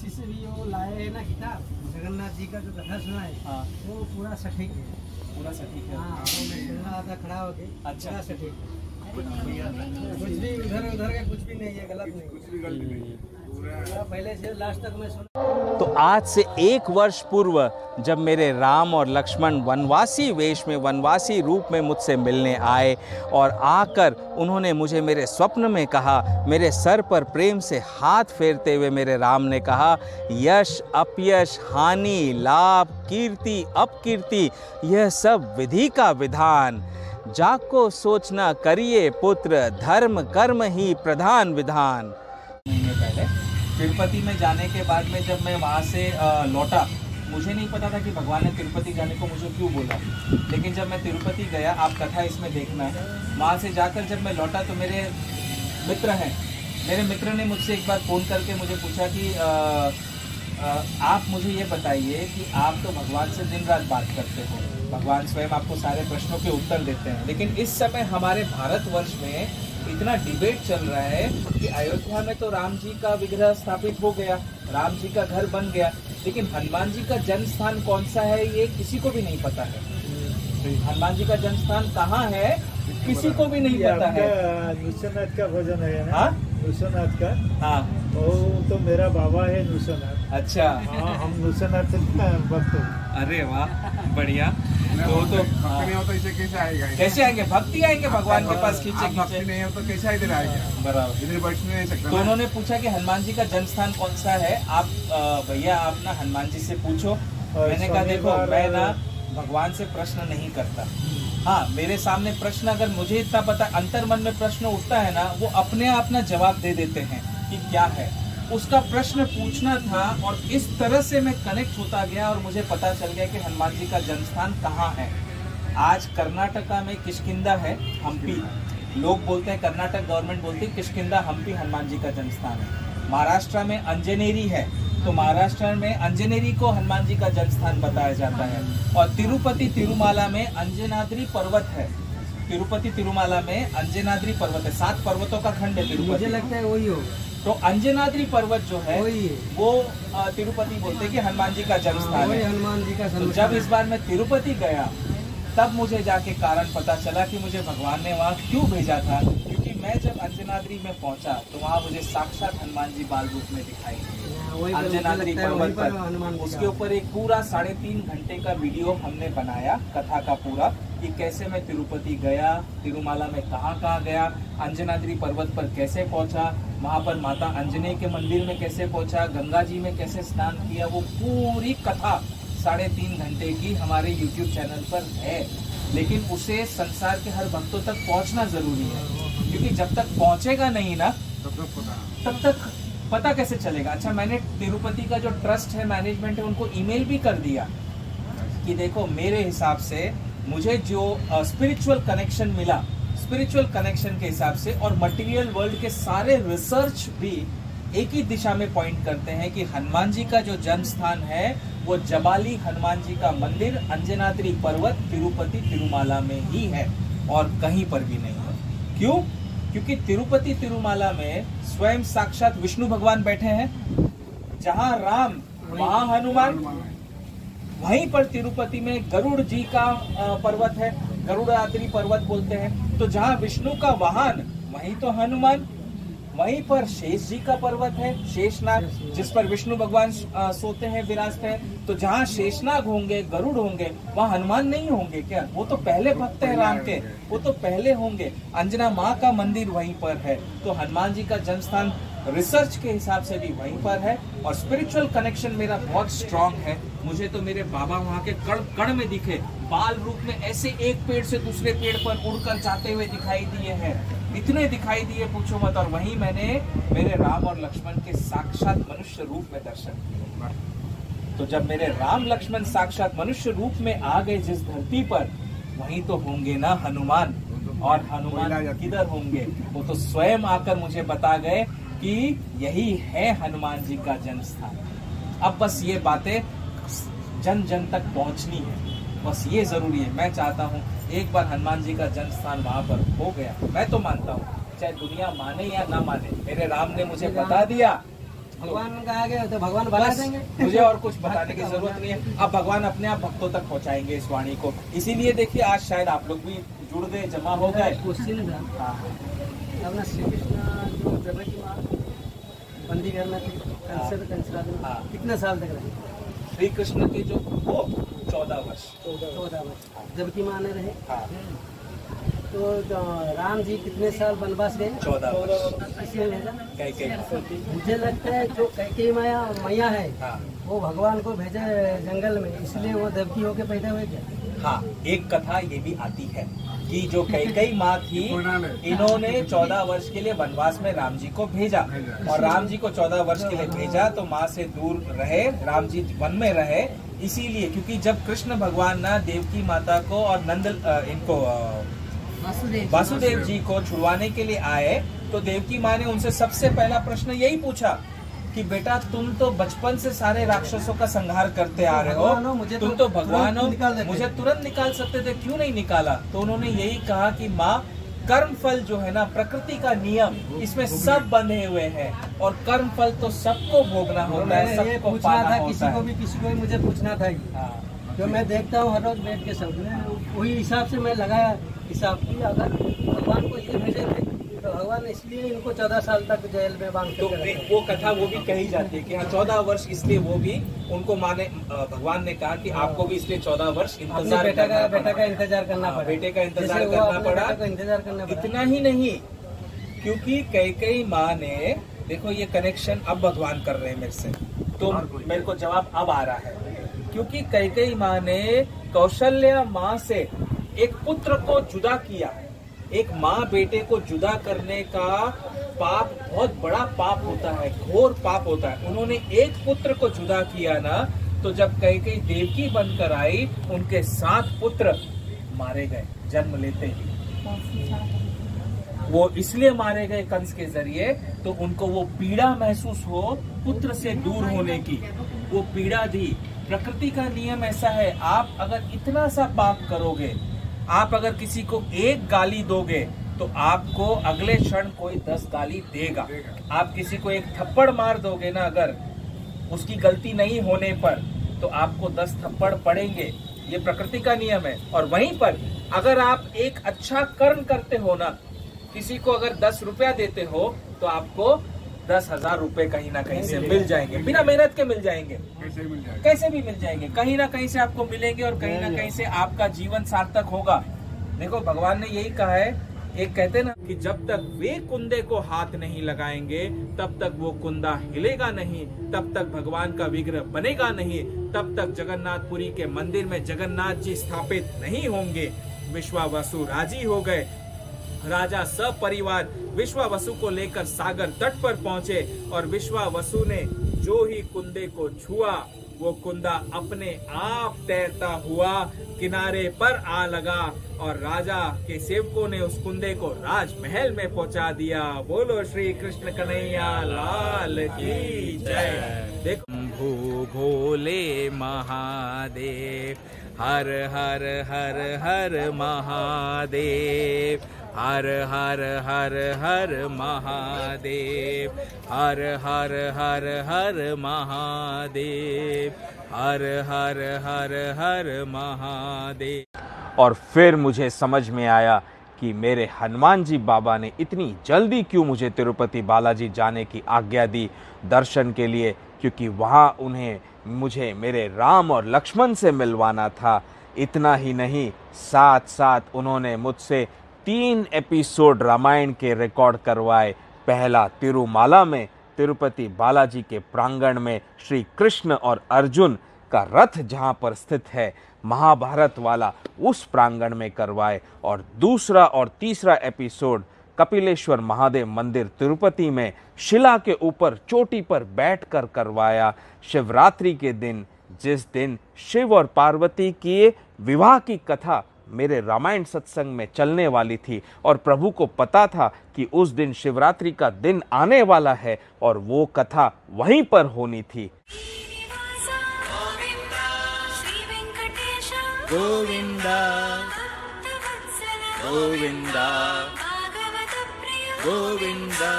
काशी से भी वो लाए है ना किताब, जगन्नाथ जी का जो कथा सुना है, हाँ वो पूरा सटीक है। पूरा सटीक है। हाँ, वो मैं सुन रहा था खड़ा होके। अच्छा। पूरा सटीक है। कुछ भी उधर उधर का कुछ भी नहीं है, गलत नहीं, कुछ भी गलत नहीं। पूरा पहले से लास्ट तक मैं सुन। तो आज से 1 वर्ष पूर्व जब मेरे राम और लक्ष्मण वनवासी वेश में, वनवासी रूप में मुझसे मिलने आए और आकर उन्होंने मुझे मेरे स्वप्न में कहा, मेरे सर पर प्रेम से हाथ फेरते हुए मेरे राम ने कहा, यश अपयश, हानि लाभ, कीर्ति अपकीर्ति, यह सब विधि का विधान। जाको सोचना करिए पुत्र, धर्म कर्म ही प्रधान विधान। महीने पहले तिरुपति में जाने के बाद में जब मैं वहाँ से लौटा, मुझे नहीं पता था कि भगवान ने तिरुपति जाने को मुझे क्यों बोला, लेकिन जब मैं तिरुपति गया, आप कथा इसमें देखना है, वहाँ से जाकर जब मैं लौटा तो मेरे मित्र हैं, मेरे मित्र ने मुझसे एक बार फ़ोन करके मुझे पूछा कि आप मुझे ये बताइए कि आप तो भगवान से दिन रात बात करते हो, भगवान स्वयं आपको सारे प्रश्नों के उत्तर देते हैं, लेकिन इस समय हमारे भारतवर्ष में इतना डिबेट चल रहा है कि अयोध्या में तो राम जी का विग्रह स्थापित हो गया, राम जी का घर बन गया, लेकिन हनुमान जी का जन्म स्थान कौन सा है ये किसी को भी नहीं पता है। हनुमान जी का जन्म स्थान कहाँ है किसी को भी नहीं पता है। नृसिंहनाथ का भजन है ना? हाँ, नृसिंहनाथ का। हाँ, वो तो मेरा बाबा है नृसिंहनाथ। अच्छा। हाँ, हम नृसिंहनाथ भक्त हैं। अरे वाह, बढ़िया। तो भक्ति नहीं हो तो इसे कैसे आएगा? कैसे आएंगे? भक्ति आएंगे भगवान के पास खींचे भक्ति खींचे। नहीं हो तो कैसे इधर आएगा? बराबर। इधर बैठ नहीं सकता। तो उन्होंने पूछा कि हनुमान जी का जन्म स्थान कौन सा है, आप भैया आप ना हनुमान जी से पूछो। मैंने कहा देखो मैं ना भगवान से प्रश्न नहीं करता, हाँ मेरे सामने प्रश्न अगर मुझे इतना पता, अंतर मन में प्रश्न उठता है ना, वो अपने आप ना जवाब दे देते हैं कि क्या है। उसका प्रश्न पूछना था और इस तरह से मैं कनेक्ट होता गया और मुझे पता चल गया कि हनुमान जी का जन्म स्थान कहाँ है। आज कर्नाटका में किष्किंधा है, हम्पी, लोग बोलते हैं, कर्नाटक गवर्नमेंट बोलती है किष्किंधा हम्पी हनुमान जी का जन्म स्थान है। महाराष्ट्र में अंजनेरी है, तो महाराष्ट्र में अंजनेरी को हनुमान जी का जन्म स्थान बताया जाता है। और तिरुपति तिरुमाला में अंजनाद्री पर्वत है, तिरुपति तिरुमाला में अंजनाद्री पर्वत है, 7 पर्वतों का खंड है तिरुपति। मुझे लगता है वही हो। तो अंजनाद्री पर्वत जो है वही है, वो तिरुपति बोलते हैं कि हनुमान जी का जन्म स्थान है। हनुमान जी का। तो जब इस बार मैं तिरुपति गया तब मुझे जाके कारण पता चला कि मुझे भगवान ने वहाँ क्यों भेजा था, क्योंकि मैं जब अंजनाद्री में पहुंचा तो वहाँ मुझे साक्षात हनुमान जी बाल रूप में दिखाई दिए। अंजनाद्री पर्वत पर उसके ऊपर एक पूरा 3.5 घंटे का वीडियो हमने बनाया, कथा का पूरा, कि कैसे मैं तिरुपति गया, तिरुमाला में कहाँ कहाँ गया, अंजनाद्री पर्वत पर कैसे पहुंचा, वहाँ पर माता अंजनेय के मंदिर में कैसे पहुंचा, गंगा जी में कैसे स्नान किया, वो पूरी कथा 3.5 घंटे की हमारे YouTube चैनल पर है। लेकिन उसे संसार के हर भक्तों तक पहुंचना जरूरी है, क्योंकि जब तक पहुंचेगा नहीं ना तब तक पता कैसे चलेगा। अच्छा, मैंने तिरुपति का जो ट्रस्ट है, मैनेजमेंट है, उनको ईमेल भी कर दिया कि देखो मेरे हिसाब से मुझे जो स्पिरिचुअल कनेक्शन मिला, स्पिरिचुअल कनेक्शन के हिसाब से और मटेरियल वर्ल्ड के सारे रिसर्च भी एक ही दिशा में पॉइंट करते हैं कि हनुमान जी का जो जन्म स्थान है वो जबाली हनुमान जी का मंदिर अंजनाद्री पर्वत तिरुपति तिरुमाला में ही है और कहीं पर भी नहीं है। क्यों? क्योंकि तिरुपति तिरुमाला में स्वयं साक्षात विष्णु भगवान बैठे हैं, जहां राम वहां हनुमान, वहीं पर तिरुपति में गरुड़ जी का पर्वत है, गरुड़ाद्री पर्वत बोलते हैं। तो जहां विष्णु का वाहन वहीं तो हनुमान, वहीं पर शेष जी का पर्वत है, शेषनाग, जिस पर विष्णु भगवान सोते हैं, विराजते हैं। तो जहाँ शेषनाग होंगे, गरुड़ होंगे, वहाँ हनुमान नहीं होंगे क्या? वो तो पहले भक्त है राम के, वो तो पहले होंगे। अंजना माँ का मंदिर वहीं पर है, तो हनुमान जी का जन्म स्थान रिसर्च के हिसाब से भी वहीं पर है। और स्पिरिचुअल कनेक्शन मेरा बहुत स्ट्रांग है। मुझे तो मेरे बाबा वहाँ के कण कण में दिखे, बाल रूप में ऐसे एक पेड़ से दूसरे पेड़ पर उड़कर जाते हुए दिखाई दिए हैं, इतने दिखाई दिए पूछो मत। और वहीं मैंने मेरे राम और लक्ष्मण के साक्षात मनुष्य रूप में दर्शन किए। तो जब मेरे राम लक्ष्मण साक्षात मनुष्य रूप में आ गए जिस धरती पर, वहीं तो होंगे ना हनुमान। और हनुमान किधर होंगे? वो तो स्वयं आकर मुझे बता गए कि यही है हनुमान जी का जन्म स्थान। अब बस ये बातें जन जन तक पहुंचनी है, बस ये जरूरी है। मैं चाहता हूँ एक बार हनुमान जी का जन्म स्थान वहां पर हो गया, मैं तो मानता हूँ, चाहे दुनिया माने या ना माने, मेरे राम ने मुझे बता दिया, भगवान का आगे तो भगवान भला बस देंगे। मुझे और कुछ बताने की जरूरत नहीं है। अब भगवान अपने आप भक्तों तक पहुंचाएंगे इस वाणी को। इसीलिए देखिए आज शायद आप लोग भी जुड़ गए, जमा हो गए। क्वेश्चन था हाँ, अपना श्री कृष्ण जो जब की माँ बंदी घर में थी हाँ। कितने साल तक रहे? श्री कृष्ण की जो वो 14 वर्ष। 14 वर्ष जब की माँ ने रहे। हाँ, तो राम जी कितने साल वनवास गए? 14 वर्ष। इसलिए भेजा। कई मुझे लगता है जो कैकेयी मैया है हाँ वो भगवान को भेजे जंगल में, इसलिए वो देवकी होके पैदा हुए क्या? हाँ, एक कथा ये भी आती है कि जो कैकेयी माँ थी, इन्होंने 14 वर्ष के लिए वनवास में राम जी को भेजा और राम जी को 14 वर्ष के लिए भेजा तो माँ से दूर रहे, राम जी वन में रहे। इसीलिए क्योंकि जब कृष्ण भगवान ना देवकी माता को और नंद इनको वासुदेव जी को छुड़वाने के लिए आए तो देवकी माँ ने उनसे सबसे पहला प्रश्न यही पूछा कि बेटा तुम तो बचपन से सारे राक्षसों का संहार करते आ रहे हो, तुम तो भगवान हो, मुझे तुरंत निकाल सकते थे, क्यों नहीं निकाला? तो उन्होंने यही कहा कि माँ कर्म फल जो है ना, प्रकृति का नियम, इसमें सब बंधे हुए हैं और कर्म फल तो सबको भोगना होता है, सबको पूछना था, होता है। किसी को भी मुझे पूछना था। हाँ, जो मैं देखता हूँ हर रोज बैठ के सब में वही हिसाब से मैं लगाया हिसाब की, अगर भगवान को ये भेजे थे तो भगवान इसलिए इनको 14 साल तक जेल में बांध तो के वो कथा वो भी कही जाती है कि हाँ 14 वर्ष, इसलिए वो भी उनको माने भगवान ने कहा कि आपको भी इसलिए 14 वर्ष इंतजार बेटा का इंतजार करना पड़ा, बेटे का इंतजार करना पड़ा। इंतजार करना पड़ा। इतना ही नहीं, क्योंकि कैकेयी माँ ने, देखो ये कनेक्शन अब भगवान कर रहे हैं मेरे से, तो मेरे को जवाब अब आ रहा है। क्योंकि कैकेयी माँ ने कौशल्या माँ से एक पुत्र को जुदा किया। एक माँ बेटे को जुदा करने का पाप बहुत बड़ा पाप होता है, घोर पाप होता है। उन्होंने एक पुत्र को जुदा किया ना, तो जब कैकेयी देवकी बनकर आई, उनके 7 पुत्र मारे गए जन्म लेते ही। वो इसलिए मारे गए कंस के जरिए तो उनको वो पीड़ा महसूस हो पुत्र से दूर होने की, वो पीड़ा दी। प्रकृति का नियम ऐसा है, आप अगर इतना सा पाप करोगे, आप अगर किसी को एक गाली दोगे तो आपको अगले क्षण कोई 10 गाली देगा। आप किसी को एक थप्पड़ मार दोगे ना, अगर उसकी गलती नहीं होने पर, तो आपको 10 थप्पड़ पड़ेंगे। ये प्रकृति का नियम है। और वहीं पर अगर आप एक अच्छा कर्म करते हो ना, किसी को अगर 10 रुपया देते हो तो आपको 10,000 रुपए कहीं ना कहीं से मिल जाएंगे, बिना मेहनत के मिल जाएंगे, कैसे भी मिल जाएंगे, कहीं ना कहीं से आपको मिलेंगे और कहीं ना कहीं से आपका जीवन सार्थक होगा। देखो भगवान ने यही कहा है, एक कहते ना कि जब तक वे कुंदे को हाथ नहीं लगाएंगे तब तक वो कुंदा हिलेगा नहीं, तब तक भगवान का विग्रह बनेगा नहीं, तब तक जगन्नाथपुरी के मंदिर में जगन्नाथ जी स्थापित नहीं होंगे। विश्वावसु राजी हो गए। राजा सपरिवार विश्वावसु को लेकर सागर तट पर पहुंचे और विश्वावसु ने जो ही कुंदे को छुआ, वो कुंदा अपने आप तैरता हुआ किनारे पर आ लगा और राजा के सेवकों ने उस कुंदे को राजमहल में पहुंचा दिया। बोलो श्री कृष्ण कन्हैया लाल की जय। देखो भोले महादेव, हर हर हर हर महादेव, हर हर हर हर महादेव, हर हर हर हर महादेव, हर हर हर हर महादेव। और फिर मुझे समझ में आया कि मेरे हनुमान जी बाबा ने इतनी जल्दी क्यों मुझे तिरुपति बालाजी जाने की आज्ञा दी दर्शन के लिए, क्योंकि वहाँ उन्हें मुझे मेरे राम और लक्ष्मण से मिलवाना था। इतना ही नहीं, साथ साथ उन्होंने मुझसे 3 एपिसोड रामायण के रिकॉर्ड करवाए। पहला तिरुमाला में, तिरुपति बालाजी के प्रांगण में श्री कृष्ण और अर्जुन का रथ जहां पर स्थित है, महाभारत वाला, उस प्रांगण में करवाए। और दूसरा और तीसरा एपिसोड कपिलेश्वर महादेव मंदिर तिरुपति में शिला के ऊपर चोटी पर बैठकर करवाया। शिवरात्रि के दिन, जिस दिन शिव और पार्वती के विवाह की कथा मेरे रामायण सत्संग में चलने वाली थी और प्रभु को पता था कि उस दिन शिवरात्रि का दिन आने वाला है और वो कथा वहीं पर होनी थी। गोविंदा गोविंदा गोविंदा।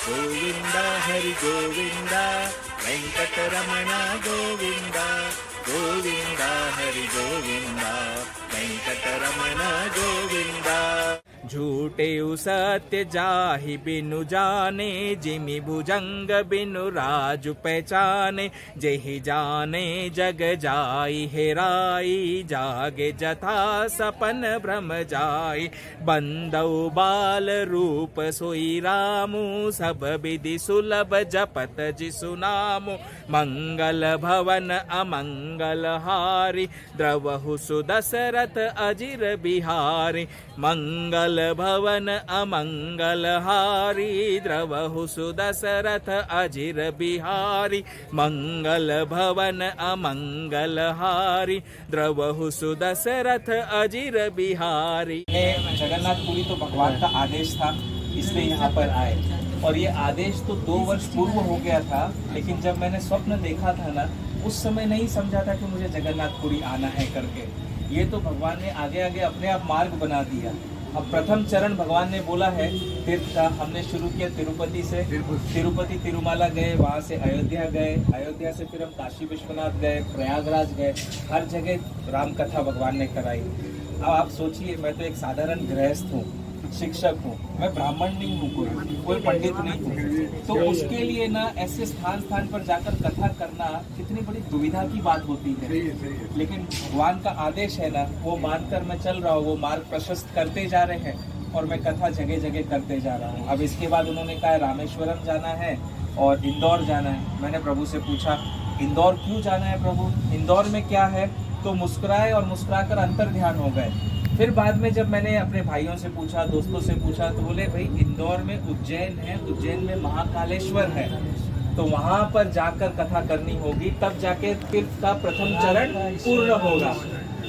गोविंद हरि गोविंद वेंकटरमण गोविंद गोविंद हरि गोविंद वेंकटरमण गोविंद। झूठे सत्य जाहि बिनु जाने जिमि भुजंग बिनु राजु पहचाने जेहि जाने जग जाई हेराई जागे जथा सपन भ्रम जाई बंदौ बाल रूप सोई रामु सब विधि सुलभ जपत जिसु नामु मंगल भवन अमंगल हारी द्रवहु सुदशरथ अजिर बिहारी मंगल भवन अमंगल हारी द्रवहु सुदशरथ अजिर बिहारी मंगल भवन अमंगल हारी द्रवहु सुदशरथ अजिर बिहारी। जगन्नाथपुरी तो भगवान का आदेश था, इसलिए यहाँ पर आए। और ये आदेश तो 2 वर्ष पूर्व हो गया था, लेकिन जब मैंने स्वप्न देखा था ना, उस समय नहीं समझा था कि मुझे जगन्नाथपुरी आना है करके। ये तो भगवान ने आगे आगे अपने आप मार्ग बना दिया। अब प्रथम चरण भगवान ने बोला है तीर्थ का, हमने शुरू किया तिरुपति से। तिरुपति तिरुमाला गए, वहाँ से अयोध्या गए, अयोध्या से फिर हम काशी विश्वनाथ गए, प्रयागराज गए, हर जगह राम कथा भगवान ने कराई। अब आप सोचिए, मैं तो एक साधारण गृहस्थ हूँ, शिक्षक हूँ, मैं ब्राह्मण नहीं हूँ, कोई पंडित नहीं हूँ, तो उसके लिए ना ऐसे स्थान स्थान पर जाकर कथा करना कितनी बड़ी दुविधा की बात होती है। लेकिन भगवान का आदेश है ना, वो मानकर मैं चल रहा हूँ, वो मार्ग प्रशस्त करते जा रहे हैं और मैं कथा जगह जगह करते जा रहा हूँ। अब इसके बाद उन्होंने कहा रामेश्वरम जाना है और इंदौर जाना है। मैंने प्रभु से पूछा इंदौर क्यों जाना है प्रभु, इंदौर में क्या है? तो मुस्कुराए और मुस्कुराकर अंतर ध्यान हो गए। फिर बाद में जब मैंने अपने भाइयों से पूछा, दोस्तों से पूछा, तो बोले भाई इंदौर में उज्जैन है, उज्जैन में महाकालेश्वर है, तो वहां पर जाकर कथा करनी होगी, तब जाके तीर्थ का प्रथम चरण पूर्ण होगा।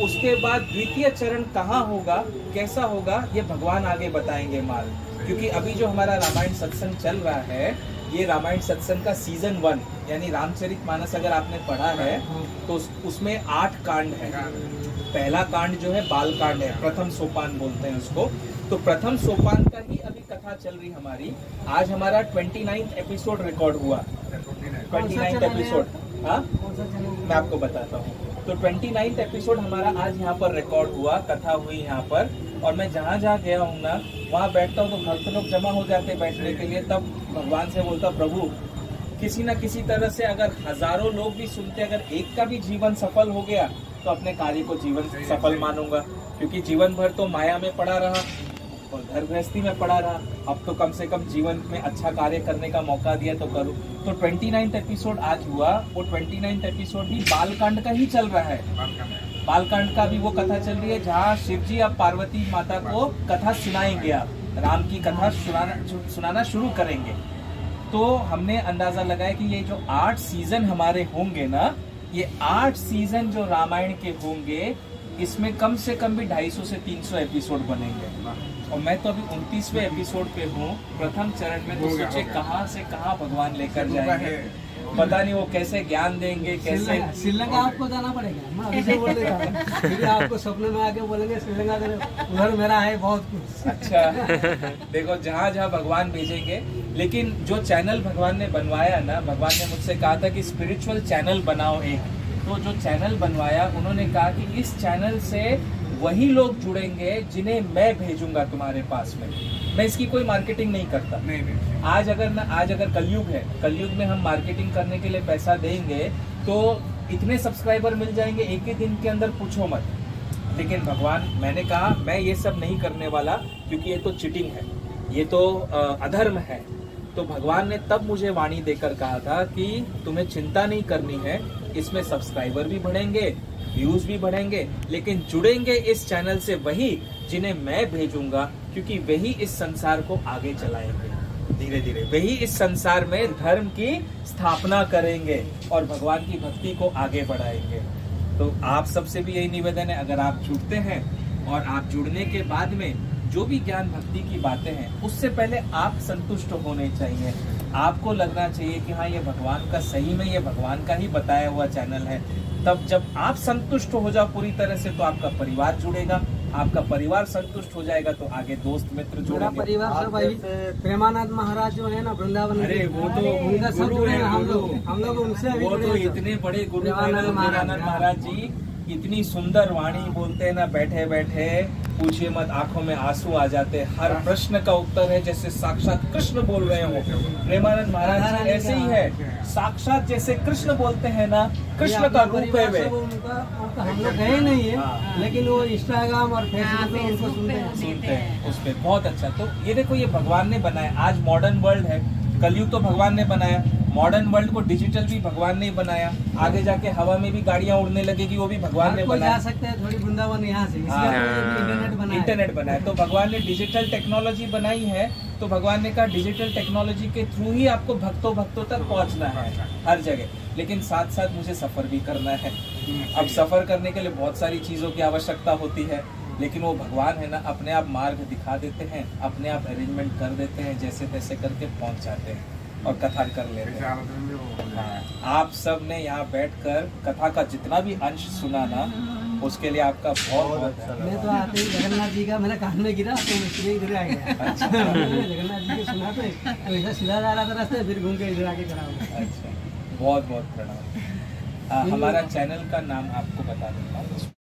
उसके बाद द्वितीय चरण कहाँ होगा, कैसा होगा, ये भगवान आगे बताएंगे मार्ग। क्योंकि अभी जो हमारा रामायण सत्संग चल रहा है, ये रामायण सत्संग का सीजन 1 यानी रामचरितमानस अगर आपने पढ़ा है तो उसमें 8 कांड है। पहला कांड जो है बाल कांड है, प्रथम सोपान बोलते हैं उसको। तो प्रथम सोपान का ही अभी कथा चल रही हमारी। आज हमारा 29th एपिसोड रिकॉर्ड हुआ। 29th एपिसोड, हाँ मैं आपको बताता हूँ। तो 29th एपिसोड हमारा आज यहाँ पर रिकॉर्ड हुआ, कथा हुई यहाँ पर। और मैं जहाँ जहाँ गया हूँ ना, वहाँ बैठता हूँ तो भक्त लोग जमा हो जाते बैठने के लिए। तब भगवान से बोलता, प्रभु किसी न किसी तरह से अगर हजारों लोग भी सुनते, अगर एक का भी जीवन सफल हो गया तो अपने कार्य को जीवन सफल मानूंगा। क्योंकि जीवन भर तो माया में पड़ा रहा और घर गृहस्थी में पड़ा रहा, अब तो कम से कम जीवन में अच्छा कार्य करने का मौका दिया तो करूं। तो 29th एपिसोड आज हुआ, वो 29th एपिसोड भी बालकांड का ही चल रहा है। बालकांड का भी वो कथा चल रही है जहाँ शिव जी अब पार्वती माता को कथा सुनाएंगे, आप राम की कथा सुनाना शुरू करेंगे। तो हमने अंदाजा लगाया कि ये जो 8 सीजन हमारे होंगे ना, ये 8 सीजन जो रामायण के होंगे, इसमें कम से कम भी 250 से 300 एपिसोड बनेंगे। और मैं तो अभी 29वें एपिसोड पे हूँ, प्रथम चरण में। तो सोचे कहाँ से कहाँ भगवान लेकर जाएंगे, पता नहीं वो कैसे ज्ञान देंगे, कैसे। श्रीलंका आपको जाना पड़ेगा, मैं अभी से बोल देता हूँ। फिर आपको सपने में आके बोलेंगे श्रीलंका उधर मेरा है बहुत कुछ। अच्छा देखो, जहाँ जहाँ भगवान भेजेंगे। लेकिन जो चैनल भगवान ने बनवाया ना, भगवान ने मुझसे कहा था कि स्पिरिचुअल चैनल बनाओ एक। तो जो चैनल बनवाया, उन्होंने कहा कि इस चैनल से वही लोग जुड़ेंगे जिन्हें मैं भेजूंगा तुम्हारे पास में। मैं इसकी कोई मार्केटिंग नहीं करता। नहीं। आज अगर कलयुग है, कलयुग में हम मार्केटिंग करने के लिए पैसा देंगे तो इतने सब्सक्राइबर मिल जाएंगे एक ही दिन के अंदर, पूछो मत। लेकिन भगवान, मैंने कहा मैं ये सब नहीं करने वाला, क्योंकि ये तो चीटिंग है, ये तो अधर्म है। तो भगवान ने तब मुझे वाणी देकर कहा था कि तुम्हें चिंता नहीं करनी है, इसमें सब्सक्राइबर भी बढ़ेंगे, व्यूज भी बढ़ेंगे, लेकिन जुड़ेंगे इस चैनल से वही जिन्हें मैं भेजूंगा, क्योंकि वही इस संसार को आगे चलाएंगे। धीरे धीरे वही इस संसार में धर्म की स्थापना करेंगे और भगवान की भक्ति को आगे बढ़ाएंगे। तो आप सबसे भी यही निवेदन है, अगर आप जुड़ते हैं और आप जुड़ने के बाद में जो भी ज्ञान भक्ति की बातें हैं, उससे पहले आप संतुष्ट होने चाहिए। आपको लगना चाहिए कि हाँ, ये भगवान का, सही में ये भगवान का ही बताया हुआ चैनल है। तब जब आप संतुष्ट हो जाओ पूरी तरह से, तो आपका परिवार जुड़ेगा, आपका परिवार संतुष्ट हो जाएगा तो आगे दोस्त मित्र मेरा जोड़ेंगे। परिवार सब अभी प्रेमानंद महाराज जो है ना वृंदावन में, अरे वो तो उनका सब गुरु जुड़े है, हैं, हम गुरु। लोग उनसे अभी वो जुड़े तो हैं सब। इतने बड़े गुरु हैं ना, प्रेमानंद प्रेमानंद महाराज जी इतनी सुंदर वाणी बोलते हैं ना, बैठे बैठे पूछिए मत, आंखों में आंसू आ जाते हैं। हर प्रश्न का उत्तर है जैसे साक्षात कृष्ण बोल रहे हो। प्रेमानंद महाराज जी ऐसे ही है, साक्षात जैसे कृष्ण बोलते हैं ना, कृष्ण का रूप है वे। उनका हम लोग गए नहीं है, हाँ। लेकिन वो इंस्टाग्राम और फेसबुक पे उनको सुनते हैं। उस पे बहुत अच्छा। तो ये देखो, ये भगवान ने बनाया। आज मॉडर्न वर्ल्ड है, कलयुग तो भगवान ने बनाया, मॉडर्न वर्ल्ड को डिजिटल भी भगवान ने ही बनाया। आगे जाके हवा में भी गाड़ियां उड़ने लगेगी, वो भी भगवान ने कोई बनाया। जा सकते हैं थोड़ी वृंदावन यहाँ से, हाँ। इसलिए तो ये भी इंटरनेट बनाया। इंटरनेट बनाया तो भगवान ने डिजिटल टेक्नोलॉजी बनाई है। तो भगवान ने कहा डिजिटल टेक्नोलॉजी के थ्रू ही आपको भक्तों तक पहुंचना है हर जगह, लेकिन साथ साथ मुझे सफर भी करना है। अब सफर करने के लिए बहुत सारी चीजों की आवश्यकता होती है, लेकिन वो भगवान है ना, अपने आप मार्ग दिखा देते हैं, अपने आप अरेंजमेंट कर देते हैं, जैसे तैसे करके पहुंच जाते हैं और कथा कर लेते हैं। आप सब ने यहाँ बैठकर कथा का जितना भी अंश सुना ना, उसके लिए आपका बहुत बहुत मैं तो आते ही जगन्नाथ जी का मेरे कान में गिरा तो इसलिए इधर आ गया। जगन्नाथ जी के सुना तो ऐसा सीधा जा रहा था रास्ते, फिर घूम के इधर आके खड़ा हुआ। अच्छा, बहुत बहुत प्रणाम। हमारा चैनल का नाम आपको बता दूंगा।